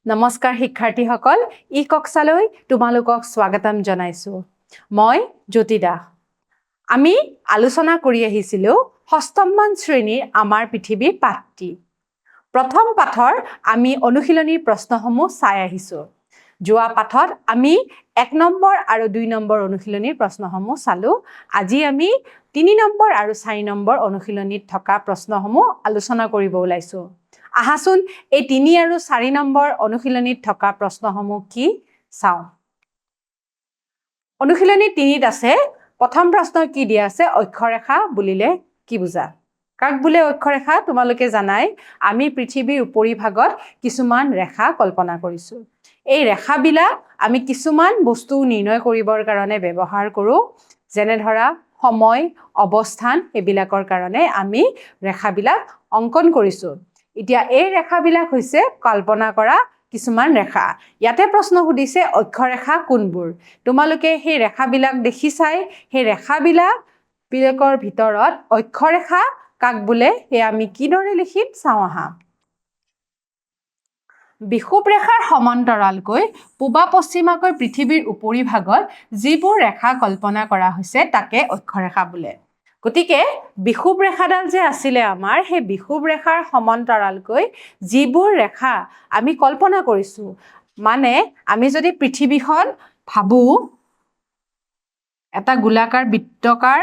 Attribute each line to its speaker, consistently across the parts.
Speaker 1: নমস্কাৰ শিক্ষাৰ্থীসকল ই কক্সালৈ তোমালোকক স্বাগতম জনাইছো মই জ্যোতি দাস আমি আলোচনা কৰি আহিছিলো ষষ্ঠমমান শ্ৰেণীৰ আমাৰ পৃথিৱীৰ পাঠটি প্ৰথম পাঠৰ আমি অনুশীলনী প্ৰশ্নসমূহ চাই আহিছো যোৱা পাঠত আমি 1 নম্বৰ আৰু 2 নম্বৰ অনুশীলনীৰ প্ৰশ্নসমূহ চালো আজি আমি 3 নম্বৰ আৰু 4 নম্বৰ অনুশীলনীত থকা প্ৰশ্নসমূহ আলোচনা কৰিব ওলাইছো আহাসুন এই 3 আৰু 4 নম্বৰ অনুশীলনীত থকা প্ৰশ্নসমূহ কি চাও অনুশীলনী 3ত আছে প্ৰথম প্ৰশ্ন কি দিয়া আছে অক্ষৰেখা বুলিলে কি বুজা কাক বুলে অক্ষৰেখা তোমালোকে জানাই আমি পৃথিৱীৰ উপৰি ভাগত কিছুমান ৰেখা কল্পনা কৰিছো এই ৰেখাবিলাক আমি কিছুমান বস্তু নিৰ্ণয় কৰিবৰ কাৰণে ব্যৱহাৰ কৰো যেনে ধৰা সময় অৱস্থান এবিলাকৰ কাৰণে আমি ৰেখাবিলাক অঙ্কন কৰিছো এতিয়া এই ৰেখাবিলাক হৈছে কল্পনা কৰা কিছুমান ৰেখা ইয়াতে প্ৰশ্ন সুধিছে অক্ষৰেখা কোনবোৰ তোমালোকে সেই ৰেখাবিলাক দেখিছাই সেই ৰেখাবিলাক বিলকৰ ভিতৰত অক্ষৰেখা কাক বুলে হে আমি কিদৰে লিখিম চাও আহা বিষুৱ ৰেখাৰ সমান্তৰালকৈ পূবা পশ্চিমাকৈ পৃথিৱীৰ উপৰি ভাগত যিবোৰ ৰেখা কল্পনা কৰা হৈছে তাকে অক্ষৰেখা বোলে গতিকে বিষুৱ ৰেখাডাল যে আছিলে আমাৰ সেই বিষুৱ ৰেখাৰ সমান্তৰালকৈ যিবোৰ ৰেখা আমি কল্পনা কৰিছো মানে আমি যদি পৃথিৱীখন ভাবু এটা গোলাকাৰ বৃত্তকাৰ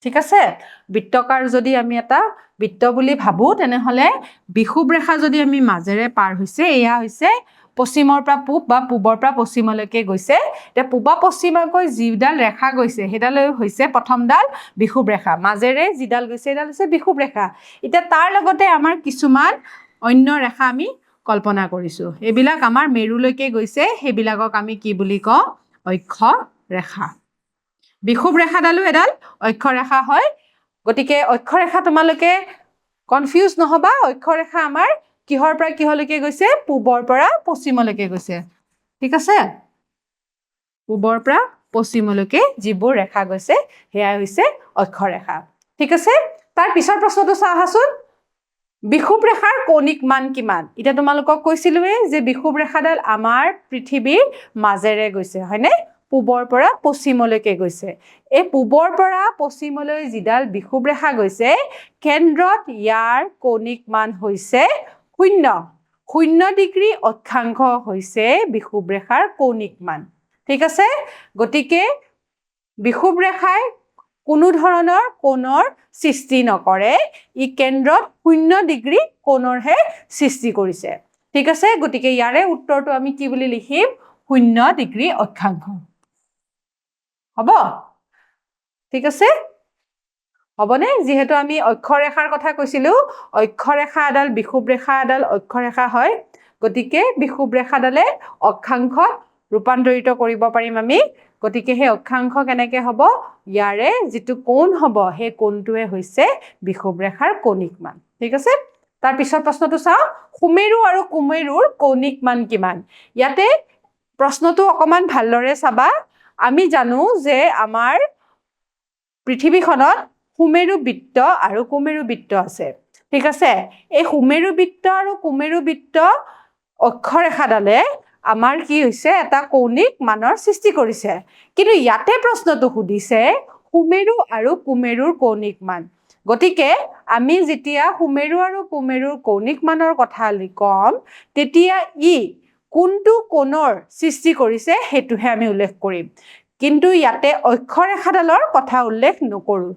Speaker 1: ঠিক আছে বৃত্তকাৰ যদি আমি এটা বৃত্ত বুলি ভাবু তেনেহলে বিষুৱ ৰেখা যদি আমি মাজেৰে পাৰ হৈছে এয়া হৈছে পশ্চিমৰ পৰা পূব বা পূবৰ পৰা পশ্চিমলৈকে গৈছে তে পূবা পশ্চিমকৈ যিডাল ৰেখা গৈছে হেডাল হৈছে প্ৰথমডাল বিষুৱ ৰেখা মাজেৰে যিডাল গৈছে এডাল হৈছে বিষুৱ ৰেখা এতিয়া তাৰ লগতে আমাৰ কিছুমান অন্য ৰেখা আমি কল্পনা কৰিছো এবিলাক আমাৰ মেৰুলৈকে গৈছে হেবিলাকক আমি কি বুলি কওঁ অক্ষৰেখা বিষুৱ ৰেখাডালো এডাল অক্ষৰেখা হয় গতিকে অক্ষৰেখা তোমালোকে কনফিউজ নহবা অক্ষৰেখা আমাৰ কিহৰ পৰা কিহলৈকে গৈছে পূবৰ পৰা পশ্চিমলৈকে গৈছে ঠিক আছে পূবৰ পৰা পশ্চিমলৈকে যিবোৰ ৰেখা গৈছে হেয়া হৈছে অক্ষৰেখা ঠিক আছে তাৰ পিছৰ প্ৰশ্নটো চাহাচোন বিষুৱ ৰেখাৰ কৌণিক মান কিমান এটা তোমালোকক কৈছিলুৱে যে বিষুৱ ৰেখাডাল আমাৰ পৃথিৱীৰ মাজেৰে গৈছে হয়নে পূবৰ পৰা পশ্চিমলৈকে গৈছে এই পূবৰ পৰা পশ্চিমলৈ যিডাল বিষুৱ ৰেখা গৈছে কেন্দ্ৰত ইয়াৰ কৌণিক মান হৈছে 0 ডিগ্ৰী অক্ষাংশ হৈছে বিষুৱ ৰেখাৰ কৌণিক মান ঠিক আছে গতিকে বিষুৱ ৰেখাই কোনো ধৰণৰ কোণৰ সৃষ্টি নকৰে ই কেন্দ্ৰত 0 ডিগ্ৰী কোণৰহে সৃষ্টি কৰিছে ঠিক আছে গতিকে ইয়াৰে উত্তৰটো আমি কি বুলি লিখিম 0 ডিগ্ৰী অক্ষাংশ হ'ব ঠিক আছে হবনে যেহেতু আমি অক্ষৰেখাৰ কথা কৈছিলো অক্ষৰেখা আডাল বিষুৱ ৰেখা আডাল অক্ষৰেখা হয় গতিকে বিষুৱ ৰেখাডালে অক্ষাংশত ৰূপান্তৰিত কৰিব পাৰিম আমি গতিকে হে অক্ষাংশ কেনেকে হ'ব ইয়াৰে যেটো কোণ হ'ব হে কোণটোৱে হৈছে বিষুৱ ৰেখাৰ কৌণিক মান ঠিক আছে তাৰ পিছৰ প্ৰশ্নটো চাও সুমেৰু আৰু কুমেৰুৰ কৌণিক মান কিমান ইয়াতে প্ৰশ্নটো অকমান ভালদৰে চাবা আমি জানো যে আমাৰ পৃথিৱীখনত সুমেৰু বৃত্ত আৰু কুমেৰু বৃত্ত আছে ঠিক আছে এই সুমেৰু বৃত্ত আৰু কুমেৰু বৃত্ত অক্ষৰেখাডালে আমাৰ কি হৈছে এটা কৌণিক মানৰ সৃষ্টি কৰিছে কিন্তু ইয়াতে প্ৰশ্নটো সুধিছে সুমেৰু আৰু কুমেৰুৰ কৌণিক মান গতিকে আমি যেতিয়া সুমেৰু আৰু কুমেৰুৰ কৌণিক মানৰ কথা কম তেতিয়া ই কোনটো কোণৰ সৃষ্টি কৰিছে হেতুহে আমি উল্লেখ কৰিম কিন্তু ইয়াতে অক্ষৰেখাডালৰ কথা উল্লেখ নকৰো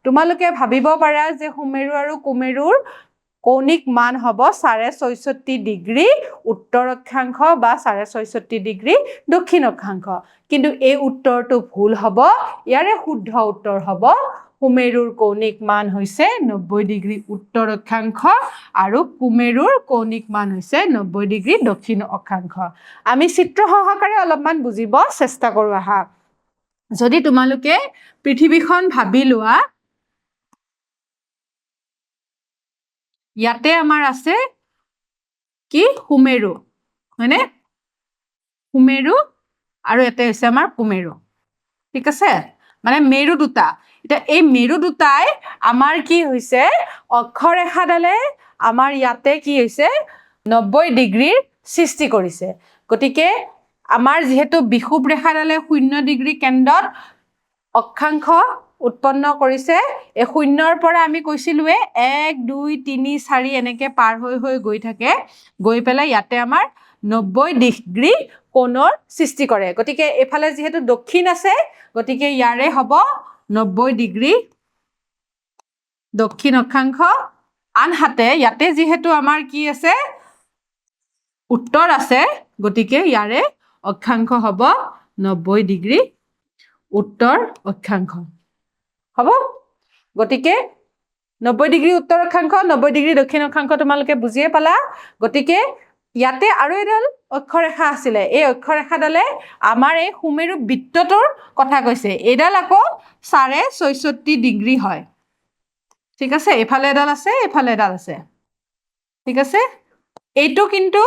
Speaker 1: তোমালোকে ভাবিব পাৰা যে সুমেৰু আৰু কুমেৰুৰ কৌণিক মান হ'ব 66.5 ডিগ্ৰী উত্তৰ অক্ষাংশ বা 66.5 ডিগ্ৰী দক্ষিণ অক্ষাংশ কিন্তু এই উত্তৰটো ভুল হ'ব ইয়াৰে শুদ্ধ উত্তৰ হ'ব সুমেৰুৰ কৌণিক মান হৈছে 90 ডিগ্ৰী উত্তৰ অক্ষাংশ আৰু কুমেৰুৰ কৌণিক মান হৈছে 90 ডিগ্ৰী দক্ষিণ অক্ষাংশ আমি চিত্ৰ সহকাৰে অলপমান বুজিব চেষ্টা কৰো আহা যদি তোমালোকে পৃথিৱীখন ভাবি লোৱা ইয়াতে আমাৰ আছে কি সুমেৰু হয়নে সুমেৰু আৰু এতে হৈছে আমাৰ কুমেৰু ঠিক আছে মানে মেৰু দুটা এটা এই মেৰু দুটাই আমাৰ কি হৈছে অক্ষৰেখাডালে আমাৰ ইয়াতে কি হৈছে 90 ডিগ্ৰীৰ সৃষ্টি কৰিছে গতিকে আমাৰ যেহেতু বিষুৱ ৰেখাডালে 0 ডিগ্ৰী কেন্দ্ৰত অক্ষাংশ উৎপন্ন কৰিছে এই শূন্যৰ পৰা আমি কৈছিলোৱে 1 2 3 4 এনেকৈ পাৰ হৈ গৈ থাকে গৈ পেলাই ইয়াতে আমাৰ 90 ডিগ্ৰী কোণৰ সৃষ্টি কৰে গতিকে এফালে যেহেতু দক্ষিণ আছে গতিকে ইয়াৰে হ'ব 90 ডিগ্ৰী দক্ষিণ অক্ষাংশ আনহাতে ইয়াতে যেহেতু আমাৰ কি আছে উত্তৰ আছে গতিকে ইয়াৰে অক্ষাংশ হ'ব 90 ডিগ্ৰী উত্তৰ অক্ষাংশ হ'ব গতিকে 90 ডিগ্ৰী উত্তৰ অক্ষাংশ 90 ডিগ্ৰী দক্ষিণ অক্ষাংশ তোমালোকে বুজিয়ে পালা গতিকে ইয়াতে আৰু এডাল অক্ষৰেখা আছিলে এই অক্ষৰেখাডালে আমাৰ এই সুমেৰু বৃত্তটোৰ কথা কৈছে এডাল আকৌ 66.5 ডিগ্ৰী হয় ঠিক আছে এফালে এডাল আছে এফালে এডাল আছে ঠিক আছে এইটো কিন্তু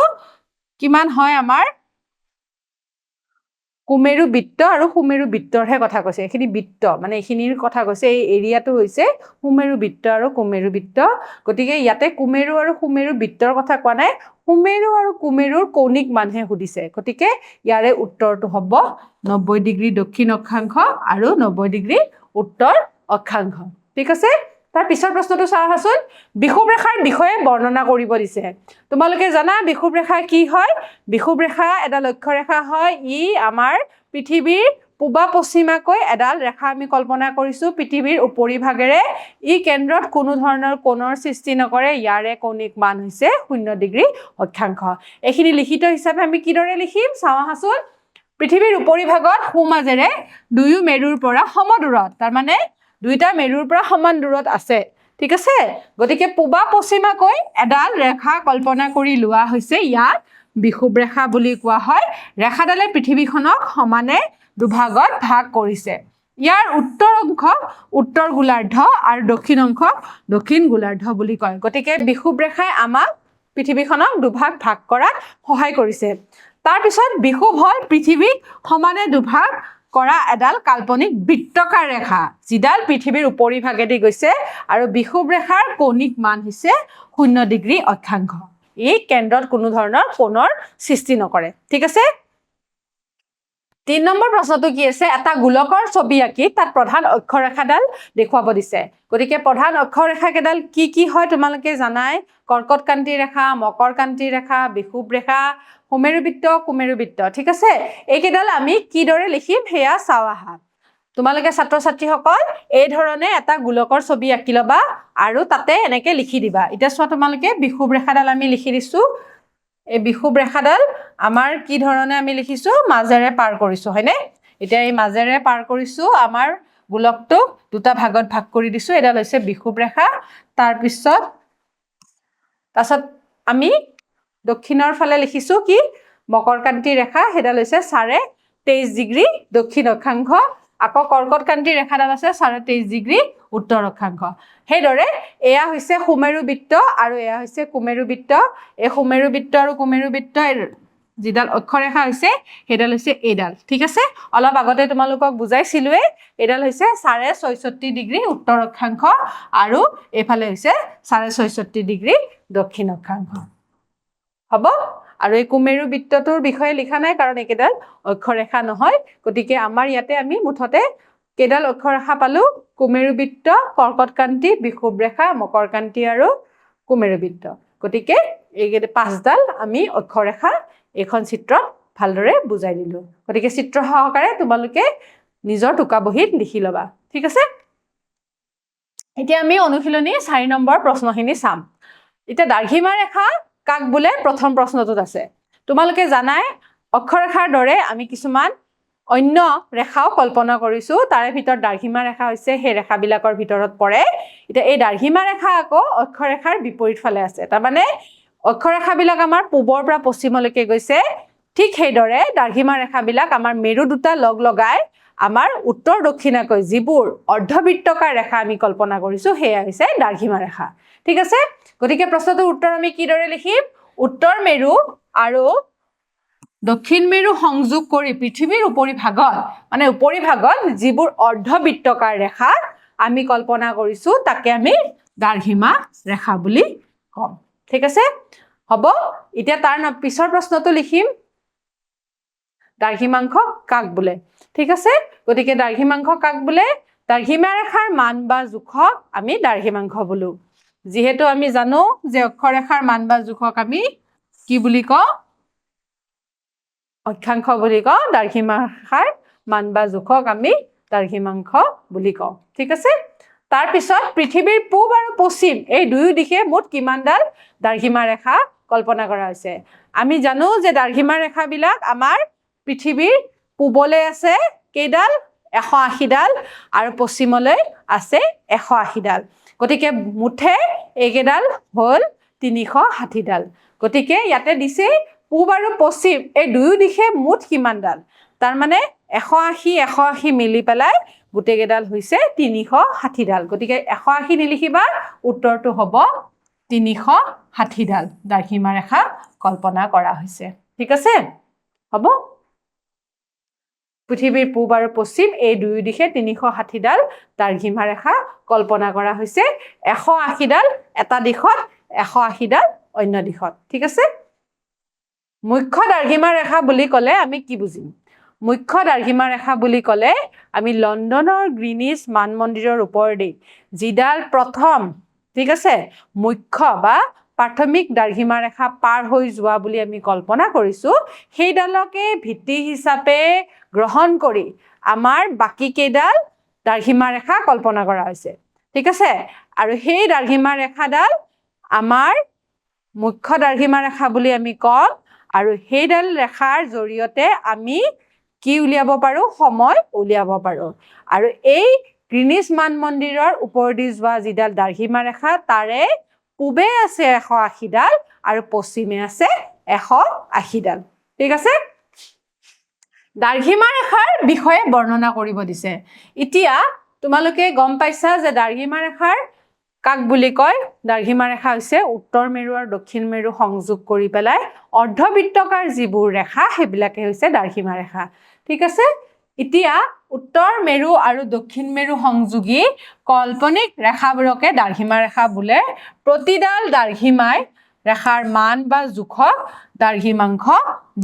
Speaker 1: কিমান হয় আমাৰ কুমেৰু বৃত্ত আৰু সুমেৰু বৃত্তৰহে কথা কৈছে এখিনি বৃত্ত মানে এখিনিৰ কথা কৈছে এই এৰিয়াটো হৈছে সুমেৰু বৃত্ত আৰু কুমেৰু বৃত্ত গতিকে ইয়াতে কুমেৰু আৰু সুমেৰু বৃত্তৰ কথা কোৱা নাই সুমেৰু আৰু কুমেৰুৰ কৌণিক মানহে সুধিছে গতিকে ইয়াৰে উত্তৰটো হ'ব 90 ডিগ্ৰী দক্ষিণ অক্ষাংশ আৰু 90 ডিগ্ৰী উত্তৰ অক্ষাংশ ঠিক আছে তাৰ পিছৰ প্ৰশ্নটো চাওঁচোন বিষুৱ ৰেখাৰ বিষয়ে বৰ্ণনা কৰিব দিছে তোমালোকে জানা বিষুৱ ৰেখা কি হয় বিষুৱ ৰেখা এডাল অক্ষৰেখা হয় ই আমাৰ পৃথিৱীৰ পূবা পশ্চিমাকৈ এডাল ৰেখা আমি কল্পনা কৰিছো পৃথিৱীৰ উপৰিভাগেৰে ই কেন্দ্ৰত কোনো ধৰণৰ কোণৰ সৃষ্টি নকৰে ইয়াৰে কৌণিক মান হৈছে 0 ডিগ্ৰী অক্ষাংশ এখিনি লিখিত হিচাপে আমি কিদৰে লিখিম চাওঁচোন পৃথিৱীৰ উপৰিভাগত সোঁমাজেৰে দুয়ো মেৰুৰ পৰা সমদূৰত তাৰ মানে দুইটা মেৰুৰ পৰা সমান দূৰত আছে ঠিক আছে গতিকে পূবা পশ্চিমাকৈ এডাল ৰেখা কল্পনা কৰি লোৱা হৈছে ইয়াত বিষুৱ ৰেখা বুলি কোৱা হয় ৰেখাডালে পৃথিৱীখনক সমানে দুভাগত ভাগ কৰিছে ইয়াৰ উত্তৰ অংশ উত্তৰ গোলাৰ্ধ আৰু দক্ষিণ অংশ দক্ষিণ গোলাৰ্ধ বুলি কয় গতিকে বিষুৱ ৰেখাই আমাক পৃথিৱীখনক দুভাগ ভাগ কৰাত সহায় কৰিছে তাৰ পিছত বিষুৱ হল পৃথিৱীক সমানে দুভাগ কৰা এডাল কাল্পনিক বৃত্তকাৰ ৰেখা যিডাল পৃথিৱীৰ উপৰিভাগেদি গৈছে আৰু বিষুৱ ৰেখাৰ কৌণিক মান হৈছে 0 ডিগ্ৰী অক্ষাংশ এই কেন্দ্ৰত কোনো ধৰণৰ কোণৰ সৃষ্টি নকৰে ঠিক আছে 3 নম্বৰ প্ৰশ্নটো কি আছে এটা গোলকৰ ছবি আঁকি তাত প্ৰধান অক্ষৰেখাডাল দেখুৱাব দিছে গতিকে প্ৰধান অক্ষৰেখা কেডাল কি হয় তোমালোকে জানাই কৰ্কটক্ৰান্তি ৰেখা মকৰক্ৰান্তি ৰেখা বিষুৱ ৰেখা সুমেৰু বৃত্ত কুমেৰু বৃত্ত ঠিক আছে এইকেডাল আমি কিদৰে লিখিম হেয়া চাও আহা তোমালোকে ছাত্ৰ ছাত্ৰীসকল এই ধৰণে এটা গোলকৰ ছবি আঁকি লবা আৰু তাতে এনেকে লিখি দিবা এটা চোৱা তোমালোকে বিষুৱ ৰেখাডাল আমি লিখি দিছো এই বিষুৱ ৰেখাডাল আমাৰ কি ধৰণে আমি লিখিছো মাজেৰে পাৰ কৰিছো হয়নে এতিয়া এই মাজেৰে পাৰ কৰিছো আমাৰ গোলকটো দুটা ভাগত ভাগ কৰি দিছো এডাল হৈছে বিষুৱ ৰেখা তাৰ পিছত আমি দক্ষিণৰ ফালে লিখিছো কি মকৰক্ৰান্তি ৰেখা হেডাল হৈছে 23.5 ডিগ্ৰী দক্ষিণ অক্ষাংশ আকৌ কৰ্কটক্ৰান্তি ৰেখাডাল আছে 23.5 ডিগ্ৰী উত্তৰ অক্ষাংশ হেদৰে এয়া হৈছে সুমেৰু বৃত্ত আৰু এয়া হৈছে কুমেৰু বৃত্ত এই সুমেৰু বৃত্ত আৰু কুমেৰু বৃত্তৰ যিডাল অক্ষৰেখা হৈছে হেডাল হৈছে এডাল ঠিক আছে অলপ আগতে তোমালোকক বুজাইছিলুৱে এডাল হৈছে 66.5 ডিগ্ৰী উত্তৰ অক্ষাংশ আৰু এফালে হৈছে 66.5 ডিগ্ৰী দক্ষিণ অক্ষাংশ হ'ব আৰু এই কুমেৰু বৃত্তটোৰ বিষয়ে লিখা নাই কাৰণ একেডাল অক্ষৰেখা নহয় গতিকে আমাৰ ইয়াতে আমি মুঠতে কেডাল অক্ষৰেখা পালো কুমেৰু বৃত্ত কৰ্কটক্ৰান্তি বিষুৱ ৰেখা মকৰক্ৰান্তি আৰু কুমেৰু বৃত্ত গতিকে এই পাঁচডাল আমি অক্ষৰেখা এখন চিত্ৰত ভালদৰে বুজাই দিলো গতিকে চিত্ৰ সহকাৰে তোমালোকে নিজৰ টুকা বহিত লিখি লবা ঠিক আছে এতিয়া আমি অনুশীলনী 4 নম্বৰ প্ৰশ্নখিনি চাম এতিয়া দাৰ্ঘিমা ৰেখা কাক বোলে প্ৰথম প্ৰশ্নটোত আছে তোমালোকে জানাই অক্ষৰেখাৰ দৰে আমি কিছুমান অন্য ৰেখাও কল্পনা কৰিছো তাৰে ভিতৰত দাৰ্ঘিমা ৰেখা হৈছে হে ৰেখাবিলাকৰ ভিতৰত পৰে এটা এই দাৰ্ঘিমা ৰেখা আকৌ অক্ষৰেখাৰ বিপৰীত ফালে আছে তাৰ মানে অক্ষৰেখাবিলাক আমাৰ পূবৰ পৰা পশ্চিমলৈকে গৈছে ঠিক হেদৰে দাৰ্ঘিমা ৰেখাবিলাক আমাৰ মেৰু দুটা লগ লগাই আমাৰ উত্তৰ দক্ষিণাকৈ যিবোৰ অৰ্ধবৃত্তকাৰ ৰেখা আমি কল্পনা কৰিছো হেয়া হৈছে দাৰ্ঘিমা ৰেখা ঠিক আছে গতিকে প্ৰশ্নটোৰ উত্তৰ আমি কিদৰে লিখিম উত্তৰ মেৰু আৰু দক্ষিণ মেৰু সংযোগ কৰি পৃথিৱীৰ উপৰিভাগত যিবোৰ অৰ্ধবৃত্তকাৰ ৰেখা আমি কল্পনা কৰিছো তাকে আমি দাৰ্ঘিমা ৰেখা বুলি কম ঠিক আছে হ'ব এতিয়া তাৰ পিছৰ প্ৰশ্নটো লিখিম দ্ৰাঘিমাংশ কাক বোলে ঠিক আছে গতিকে দ্ৰাঘিমাংশ কাক বোলে দ্ৰাঘিমা ৰেখাৰ মান বা জোখক আমি দ্ৰাঘিমাংশ বোলো যেহেতু আমি জানো যে অক্ষৰেখাৰ মান বা জোখক আমি কি বুলি কওঁ অক্ষাংশ বুলি কওঁ দ্ৰাঘিমা ৰেখাৰ মান বা জোখক আমি দ্ৰাঘিমাংশ বুলি কওঁ ঠিক আছে তাৰ পিছত পৃথিৱীৰ পূব আৰু পশ্চিম এই দুয়ো দিশে মুঠ কিমানডাল দ্ৰাঘিমা ৰেখা কল্পনা কৰা হৈছে আমি জানো যে দ্ৰাঘিমা ৰেখাবিলাক আমাৰ পৃথিৱীৰ পূবলৈ আছে কেইডাল 180 ডাল আৰু পশ্চিমলৈ আছে 180 ডাল গতিকে মুঠে এইকেইডাল হ'ল 360 ডাল গতিকে ইয়াতে দিছে পূব আৰু পশ্চিম এই দুয়ো দিশে মুঠ কিমান ডাল তাৰ মানে 180 মিলি পেলাই গোটেইকেইডাল হৈছে 360 ডাল গতিকে 180 নিলিখিবা উত্তৰটো হ'ব 360 ডাল দ্ৰাঘিমা ৰেখা কল্পনা কৰা হৈছে ঠিক আছে হ'ব পৃথিৱীৰ পূব আৰু পশ্চিম এই দুয়ো দিশে 360 ডাল দ্ৰাঘিমা ৰেখা কল্পনা কৰা হৈছে 180 ডাল এটা দিশত 180 ডাল অন্য দিশত ঠিক আছে মুখ্য দ্ৰাঘিমা ৰেখা বুলি ক'লে আমি কি বুজিম মুখ্য দ্ৰাঘিমা ৰেখা বুলি ক'লে আমি লণ্ডনৰ গ্ৰীনিছ মানমন্দিৰৰ ওপৰেদি যিডাল প্ৰথম ঠিক আছে মুখ্য বা প্ৰাথমিক দ্ৰাঘিমা ৰেখা পাৰ হৈ যোৱা বুলি আমি কল্পনা কৰিছো সেইডালকে ভিত্তি হিচাপে গ্ৰহণ কৰি আমাৰ বাকি কেইডাল দ্ৰাঘিমা ৰেখা কল্পনা কৰা হৈছে ঠিক আছে আৰু সেই দ্ৰাঘিমা ৰেখাডাল আমাৰ মুখ্য দ্ৰাঘিমা ৰেখা বুলি আমি কম আৰু সেইডাল ৰেখাৰ জৰিয়তে আমি কি উলিয়াব পাৰো সময় উলিয়াব পাৰো আৰু এই গ্ৰীনিছ মানমন্দিৰৰ ওপৰেদি যোৱা যিডাল দ্ৰাঘিমা ৰেখা তাৰে পূবে আছে 180 ডাল আৰু পশ্চিমে আছে 180 ডাল ঠিক আছে দ্ৰাঘিমা ৰেখাৰ বিষয়ে বৰ্ণনা কৰিব দিছে এতিয়া তোমালোকে গম পাইছা যে দ্ৰাঘিমা ৰেখাৰ কাক বুলি কয় দ্ৰাঘিমা ৰেখা হৈছে উত্তৰ মেৰু আৰু দক্ষিণ মেৰু সংযোগ কৰি পেলাই অৰ্ধবৃত্তাকাৰ যিবোৰ ৰেখা সেইবিলাকে হৈছে দ্ৰাঘিমা ৰেখা ঠিক আছে এতিয়া উত্তৰ মেৰু আৰু দক্ষিণ মেৰু সংযোগী কাল্পনিক ৰেখাবোৰকে দ্ৰাঘিমা ৰেখা বোলে প্ৰতিডাল দ্ৰাঘিমাই ৰেখাৰ মান বা জোখক দ্ৰাঘিমাংশ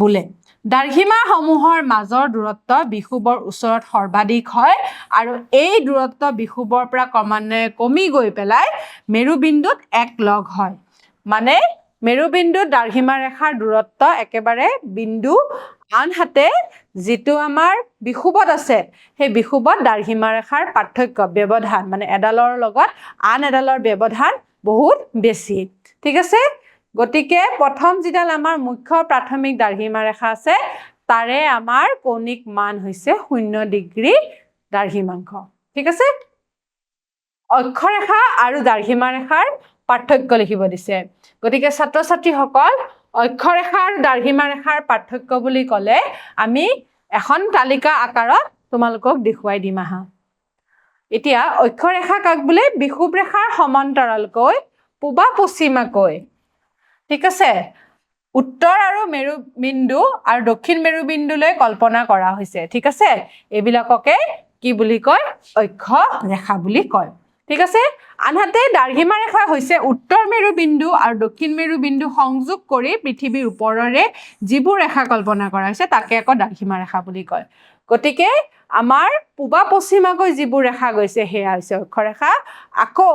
Speaker 1: বোলে দ্ৰাঘিমা সমূহৰ মাজৰ দূৰত্ব বিষুৱৰ ওচৰত সৰ্বাধিক হয় আৰু এই দূৰত্ব বিষুৱৰ পৰা ক্ৰমান্বয়ে কমি গৈ পেলাই মেৰুবিন্দুত এক লগ হয় মানে মেৰুবিন্দুত দ্ৰাঘিমা ৰেখাৰ দূৰত্ব একেবাৰে বিন্দু আনহাতে যেটো আমাৰ বিষুৱত আছে সেই বিষুৱত দ্ৰাঘিমা ৰেখাৰ পাৰ্থক্য ব্যৱধান মানে এডালৰ লগত আন এডালৰ ব্যৱধান বহুত বেছি ঠিক আছে গতিকে প্ৰথম যিডাল আমাৰ মুখ্য প্ৰাথমিক দ্ৰাঘিমা ৰেখা আছে তাৰে আমাৰ কৌণিক মান হৈছে 0 ডিগ্ৰী দ্ৰাঘিমাংশ ঠিক আছে অক্ষৰেখা আৰু দ্ৰাঘিমা ৰেখাৰ পাৰ্থক্য লিখিব দিছে গতিকে ছাত্ৰ ছাত্ৰীসকল অক্ষৰেখা আৰু দ্ৰাঘিমা ৰেখাৰ পাৰ্থক্য বুলি ক'লে আমি এখন তালিকা আকাৰত তোমালোকক দেখুৱাই দিম আহা এতিয়া অক্ষৰেখা কাক বোলে বিষুৱ ৰেখাৰ সমান্তৰালকৈ পূবা পশ্চিমাকৈ ঠিক আছে উত্তৰ আৰু মেৰুবিন্দু আৰু দক্ষিণ মেৰুবিন্দুলৈ কল্পনা কৰা হৈছে ঠিক আছে এইবিলাককে কি বুলি কয় অক্ষ ৰেখা বুলি কয় ঠিক আছে আনহাতে দ্ৰাঘিমা ৰেখা হৈছে উত্তৰ মেৰুবিন্দু আৰু দক্ষিণ মেৰুবিন্দু সংযোগ কৰি পৃথিৱীৰ ওপৰেৰে যিবোৰ ৰেখা কল্পনা কৰা হৈছে তাকে আকৌ দ্ৰাঘিমা ৰেখা বুলি কয় গতিকে আমাৰ পূবা পশ্চিমাকৈ যিবোৰ ৰেখা গৈছে সেয়া হৈছে অক্ষৰেখা আকৌ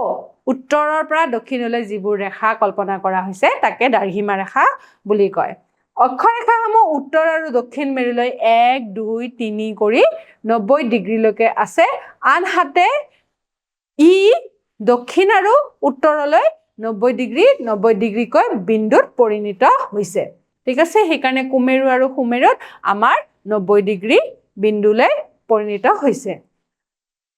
Speaker 1: উত্তৰৰ পৰা দক্ষিণলৈ যিবোৰ ৰেখা কল্পনা কৰা হৈছে তাকে দ্ৰাঘিমা ৰেখা বুলি কয় অক্ষৰেখাসমূহ উত্তৰ আৰু দক্ষিণ মেৰুলৈ 1 2 3 কৰি 90 ডিগ্ৰীলৈকে আছে আনহাতে ই দক্ষিণ আৰু উত্তৰলৈ 90 ডিগ্ৰীকৈ বিন্দুত পৰিণত হৈছে ঠিক আছে সেইকাৰণে কুমেৰু আৰু সুমেৰুত আমাৰ 90 ডিগ্ৰী বিন্দুলৈ পৰিণত হৈছে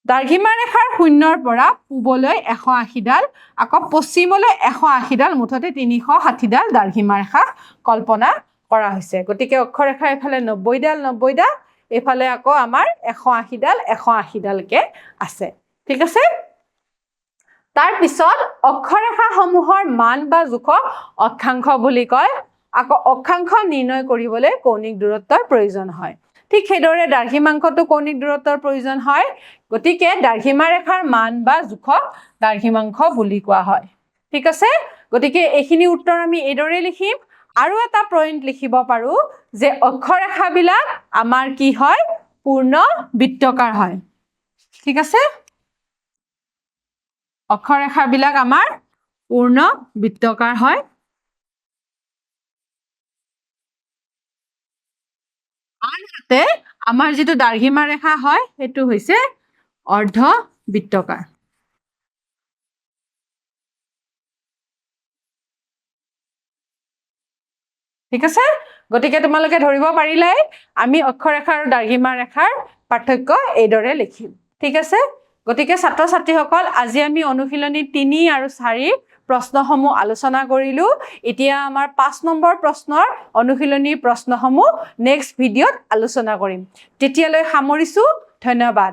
Speaker 1: দ্ৰাঘিমা ৰেখাৰ 0ৰ পৰা পূবলৈ 180 ডাল আকৌ পশ্চিমলৈ 180 ডাল মুঠতে 360 ডাল দ্ৰাঘিমা ৰেখা কল্পনা কৰা হৈছে গতিকে অক্ষৰেখা এফালে 90 ডাল এফালে আকৌ আমাৰ 180 ডালকে আছে ঠিক আছে তাৰ পিছত অক্ষৰেখা সমূহৰ মান বা জোখক অক্ষাংশ বুলি কয় আকৌ অক্ষাংশ নিৰ্ণয় কৰিবলৈ কৌণিক দূৰত্বৰ প্ৰয়োজন হয় ঠিক সেইদৰে দ্ৰাঘিমাংশটো কৌণিক দূৰত্বৰ প্ৰয়োজন হয় গতিকে দ্ৰাঘিমা ৰেখাৰ মান বা জোখক দ্ৰাঘিমাংশ বুলি কোৱা হয় ঠিক আছে গতিকে এইখিনি উত্তৰ আমি এইদৰে লিখিম আৰু এটা পইণ্ট লিখিব পাৰো যে অক্ষৰেখাবিলাক আমাৰ কি হয় পূৰ্ণ বৃত্তাকাৰ হয় ঠিক আছে অক্ষৰেখাবিলাক আমাৰ পূৰ্ণ বৃত্তাকাৰ হয় আনহাতে আমাৰ যেটো দাৰ্ঘিমা ৰেখা হয় হেতু হৈছে অৰ্ধ বৃত্তাকাৰ ঠিক আছে গতিকে তোমালোকে ধৰিব পাৰিলে আমি অক্ষৰেখা আৰু দাৰ্ঘিমা ৰেখাৰ পাৰ্থক্য এইদৰে লিখিম ঠিক আছে গতিকে ছাত্ৰ ছাত্ৰীসকল আজি আমি অনুশীলনী 3 আৰু 4 প্ৰশ্নসমূহ আলোচনা কৰিলো এতিয়া আমাৰ 5 নম্বৰ প্ৰশ্নৰ অনুশীলনী প্ৰশ্নসমূহ নেক্সট ভিডিঅত আলোচনা কৰিম তেতিয়ালৈ সামৰিছো ধন্যবাদ